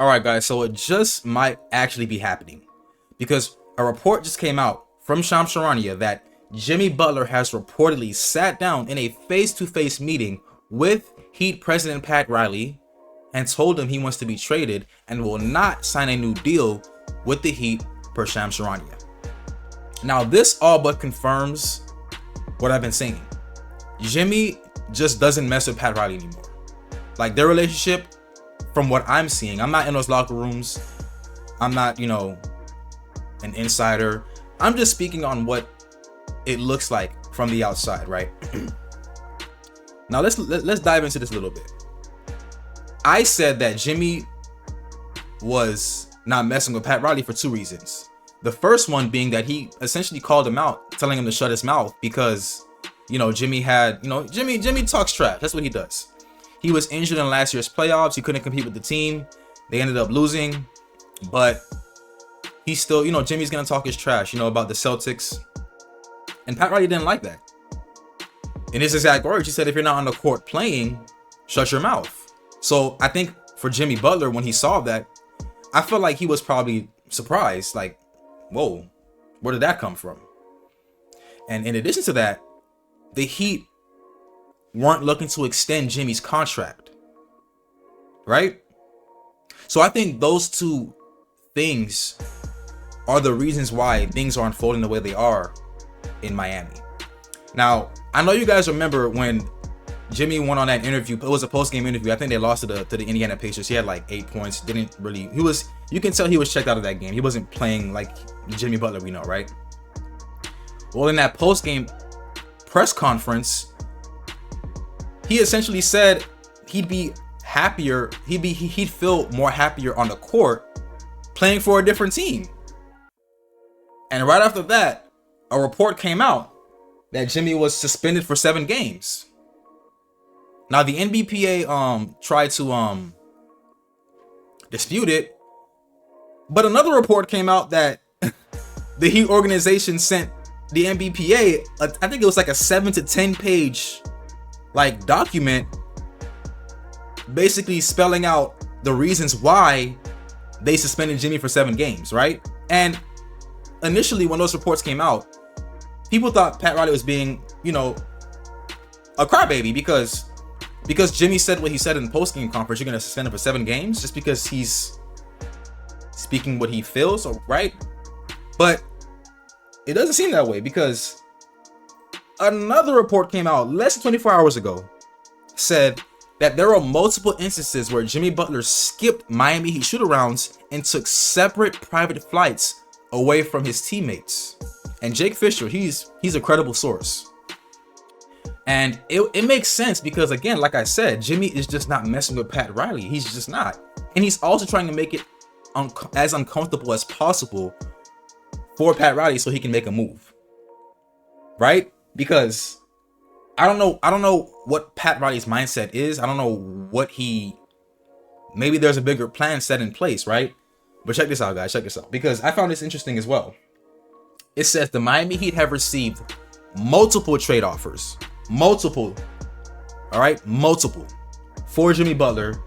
All right, guys. So it just might actually be happening because a report just came out from Shams Charania that Jimmy Butler has reportedly sat down in a face-to-face meeting with Heat president Pat Riley and told him he wants to be traded and will not sign a new deal with the Heat per Shams Charania. Now, this all but confirms what I've been saying. Jimmy just doesn't mess with Pat Riley anymore. Like, their relationship, from what I'm seeing, I'm not in those locker rooms. I'm not, an insider. I'm just speaking on what it looks like from the outside, right? Now let's dive into this a little bit. I said that Jimmy was not messing with Pat Riley for two reasons. The first one being that he essentially called him out, telling him to shut his mouth because, Jimmy had, Jimmy talks trash. That's what he does. He was injured in last year's playoffs. He couldn't compete with the team. They ended up losing, but he's still, Jimmy's gonna talk his trash, about the Celtics. And Pat Riley didn't like that. In his exact words, he said, if you're not on the court playing, shut your mouth. So I think for Jimmy Butler, when he saw that, I felt like he was probably surprised, like, whoa, where did that come from? And in addition to that, the Heat weren't looking to extend Jimmy's contract, right? So I think those two things are the reasons why things are unfolding the way they are in Miami. Now, I know you guys remember when Jimmy went on that interview. It was a post-game interview. I think they lost to the Indiana Pacers. He had like 8 points. You can tell he was checked out of that game. He wasn't playing like Jimmy Butler we know, right? Well, in that post-game press conference, he essentially said he'd be happier. He'd feel more happier on the court playing for a different team. And right after that, a report came out that Jimmy was suspended for 7 games. Now the NBPA tried to dispute it, but another report came out that the Heat organization sent the NBPA, I think it was like a 7 to 10 page like document, basically spelling out the reasons why they suspended Jimmy for 7 games, right? And initially, when those reports came out, people thought Pat Riley was being, a crybaby because Jimmy said what he said in the post-game conference. You're gonna suspend him for 7 games just because he's speaking what he feels, right? But it doesn't seem that way because another report came out less than 24 hours ago, said that there were multiple instances where Jimmy Butler skipped Miami Heat shoot-arounds and took separate private flights away from his teammates. And Jake Fisher, he's a credible source. And it makes sense because, again, like I said, Jimmy is just not messing with Pat Riley. He's just not. And he's also trying to make it as uncomfortable as possible for Pat Riley so he can make a move. Right? Because I don't know what Pat Riley's mindset is. I don't know what maybe there's a bigger plan set in place, right? But check this out, guys. Check this out. Because I found this interesting as well. It says the Miami Heat have received multiple trade offers. Multiple. All right? Multiple. For Jimmy Butler.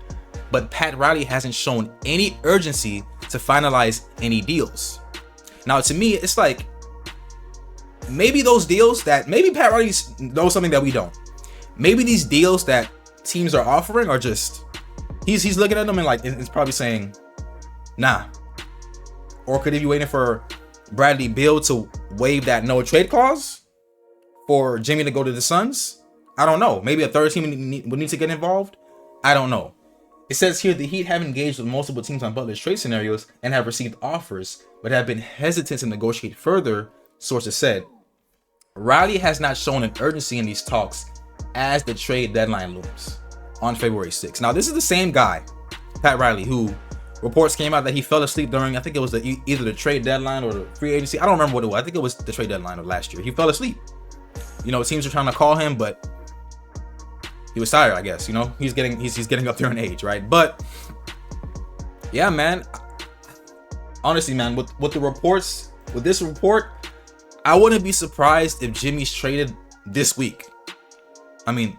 But Pat Riley hasn't shown any urgency to finalize any deals. Now, to me, it's like, maybe those deals maybe Pat Riley knows something that we don't. Maybe these deals that teams are offering are just, he's looking at them and like, it's probably saying, nah. Or could he be waiting for Bradley Beal to waive that no trade clause for Jimmy to go to the Suns? I don't know. Maybe a third team would need to get involved. I don't know. It says here the Heat have engaged with multiple teams on Butler's trade scenarios and have received offers, but have been hesitant to negotiate further, sources said. Riley has not shown an urgency in these talks as the trade deadline looms on February 6th. Now, this is the same guy, Pat Riley, who reports came out that he fell asleep during, I think it was either the trade deadline or the free agency. I don't remember what it was. I think it was the trade deadline of last year. He fell asleep. Teams were trying to call him, but he was tired, I guess. He's getting up there in age, right? But yeah, man. Honestly, man, with this report, I wouldn't be surprised if Jimmy's traded this week. I mean,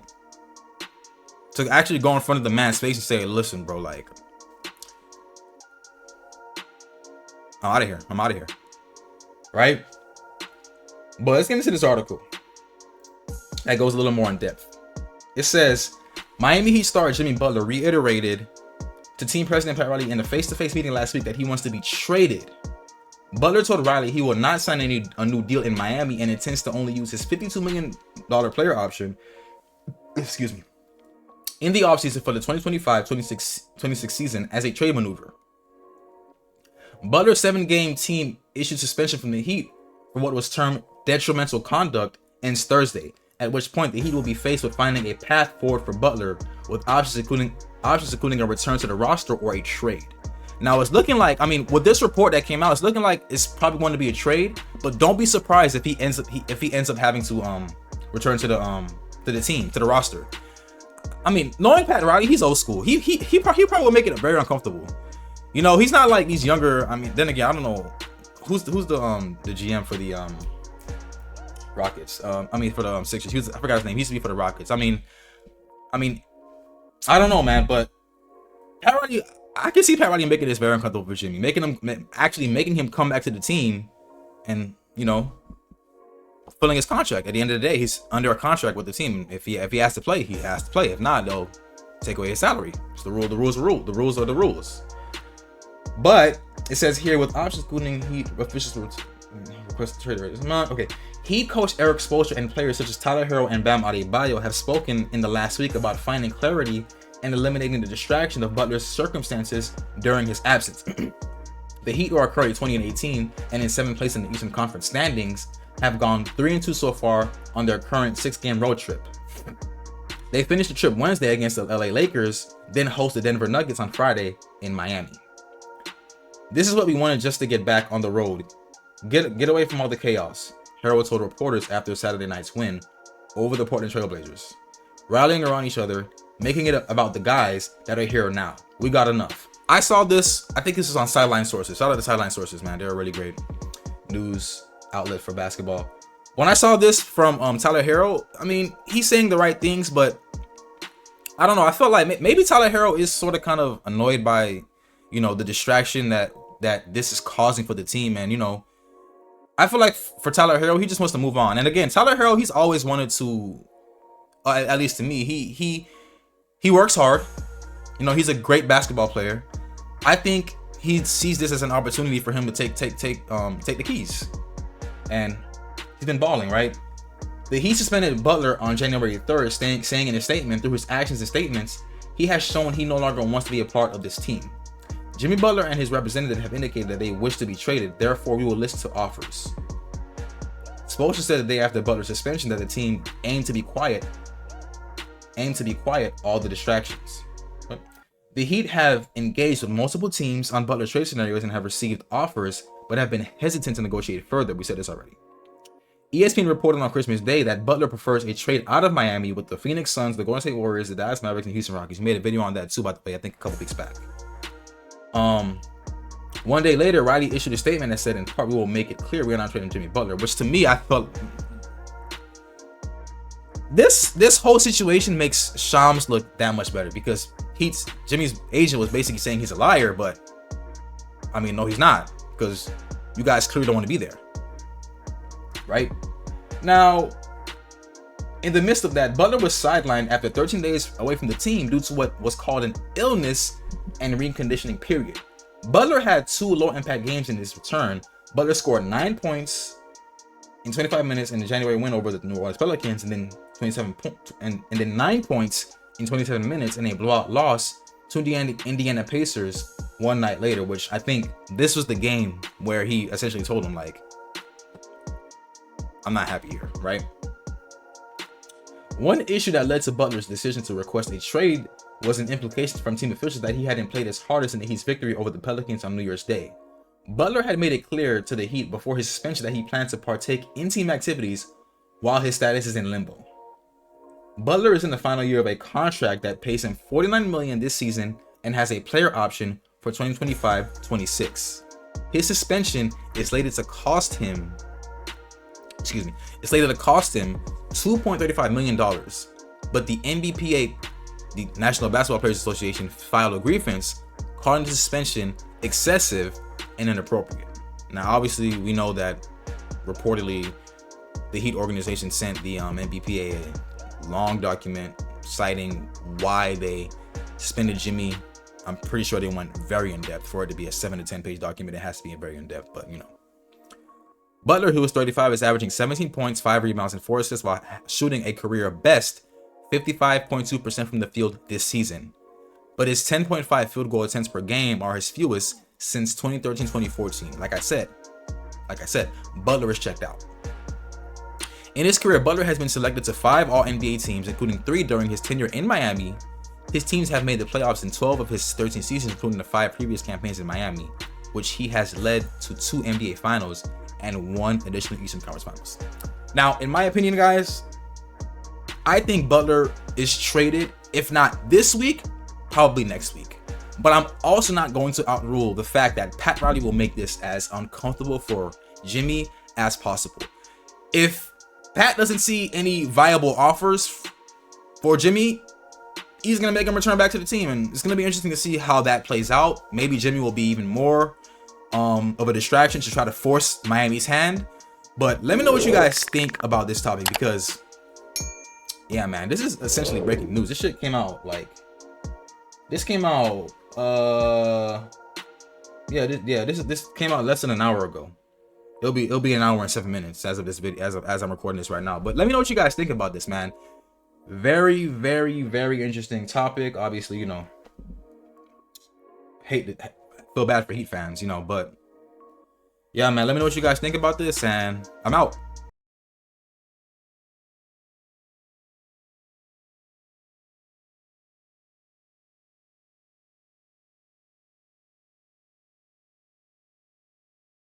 to actually go in front of the man's face and say, listen, bro, like, I'm out of here. I'm out of here. Right? But let's get into this article that goes a little more in depth. It says, Miami Heat star Jimmy Butler reiterated to team president Pat Riley in a face-to-face meeting last week that he wants to be traded. Butler told Riley he will not sign a new deal in Miami and intends to only use his $52 million player option, in the offseason for the 2025-26 season as a trade maneuver. Butler's 7-game team issued suspension from the Heat for what was termed detrimental conduct ends Thursday, at which point the Heat will be faced with finding a path forward for Butler, with options including a return to the roster or a trade. Now it's looking like, with this report that came out, it's looking like it's probably going to be a trade, but don't be surprised if he ends up having to return to the team, to the roster. Knowing Pat Riley, he's old school. He probably will make it very uncomfortable. He's not like these younger. Then again, I don't know who's the GM for the Rockets. For the Sixers. I forgot his name. He used to be for the Rockets. I don't know, man, but Pat Riley, I can see Pat Riley making this very uncomfortable for Jimmy, making him come back to the team, and fulfilling his contract. At the end of the day, he's under a contract with the team. If he has to play, he has to play. If not, they'll take away his salary. It's the rule. The rules are rule. The rules are the rules. But it says here, with options including Heat officials request trade rate. Okay. Heat coach Eric Spoelstra and players such as Tyler Herro and Bam Adebayo have spoken in the last week about finding clarity and eliminating the distraction of Butler's circumstances during his absence. The Heat, who are currently 20-18 and in 7th place in the Eastern Conference standings, have gone 3-2 so far on their current 6-game road trip. They finished the trip Wednesday against the LA Lakers, then host the Denver Nuggets on Friday in Miami. This is what we wanted, just to get back on the road. Get away from all the chaos, Herro told reporters after Saturday night's win over the Portland Trail Blazers. Rallying around each other, making it about the guys that are here now. We got enough. I saw this, I think this is on Sideline Sources. Shout out to Sideline Sources, man. They're a really great news outlet for basketball. When I saw this from Tyler Herro, he's saying the right things, but I don't know. I felt like maybe Tyler Herro is sort of kind of annoyed by, the distraction that this is causing for the team. And, I feel like for Tyler Herro, he just wants to move on. And again, Tyler Herro, he's always wanted to, at least to me, he works hard. He's a great basketball player. I think he sees this as an opportunity for him to take the keys. And he's been balling, right? The Heat suspended Butler on January 3rd, saying in a statement, through his actions and statements, he has shown he no longer wants to be a part of this team. Jimmy Butler and his representative have indicated that they wish to be traded. Therefore, we will listen to offers. Spoelstra said the day after Butler's suspension that the team aimed to be quiet all the distractions. The Heat have engaged with multiple teams on Butler trade scenarios and have received offers, but have been hesitant to negotiate further. We said this already. ESPN reported on Christmas Day that Butler prefers a trade out of Miami with the Phoenix Suns, the Golden State Warriors, the Dallas Mavericks, and Houston Rockets. He made a video on that too, by the way, I think a couple weeks back. One day later, Riley issued a statement that said, in part, we will make it clear we are not trading Jimmy Butler, which to me, I felt this whole situation makes Shams look that much better, because Jimmy's agent was basically saying he's a liar, but no, he's not, because you guys clearly don't want to be there, right? Now, in the midst of that, Butler was sidelined after 13 days away from the team due to what was called an illness and reconditioning period. Butler had 2 low-impact games in his return. Butler scored 9 points in 25 minutes in the January win over the New Orleans Pelicans, and then 9 points in 27 minutes in a blowout loss to the Indiana Pacers one night later, which I think this was the game where he essentially told him, like, I'm not happy here, right? One issue that led to Butler's decision to request a trade was an implication from team officials that he hadn't played his hardest in the Heat's victory over the Pelicans on New Year's Day. Butler had made it clear to the Heat before his suspension that he planned to partake in team activities while his status is in limbo. Butler is in the final year of a contract that pays him $49 million this season and has a player option for 2025-26. His suspension is slated to cost him $2.35 million, but the NBPA, the National Basketball Players Association, filed a grievance calling the suspension excessive and inappropriate. Now, obviously, we know that reportedly the Heat organization sent the NBPA a long document citing why they suspended Jimmy. I'm pretty sure they went very in depth. For it to be a 7 to 10 page document, it has to be very in depth, but you know. Butler, who was 35, is averaging 17 points, 5 rebounds, and 4 assists while shooting a career best 55.2% from the field this season. But his 10.5 field goal attempts per game are his fewest since 2013-2014. Like I said, Butler is checked out. In his career, Butler has been selected to 5 All-NBA teams, including 3 during his tenure in Miami. His teams have made the playoffs in 12 of his 13 seasons, including the 5 previous campaigns in Miami, which he has led to 2 NBA Finals and 1 additional Eastern Conference Finals. Now, in my opinion, guys, I think Butler is traded, if not this week, probably next week. But I'm also not going to outrule the fact that Pat Riley will make this as uncomfortable for Jimmy as possible. If Pat doesn't see any viable offers for Jimmy, he's going to make him return back to the team. And it's going to be interesting to see how that plays out. Maybe Jimmy will be even more of a distraction to try to force Miami's hand. But let me know what you guys think about this topic, because yeah, man, this is essentially breaking news. This shit came out this came out this came out less than an hour ago. It'll be an hour and 7 minutes as of this video, as I'm recording this right now. But let me know what you guys think about this, man. Very, very, very interesting topic. Obviously, you know, feel bad for Heat fans, you know, but yeah, man, let me know what you guys think about this, and I'm out.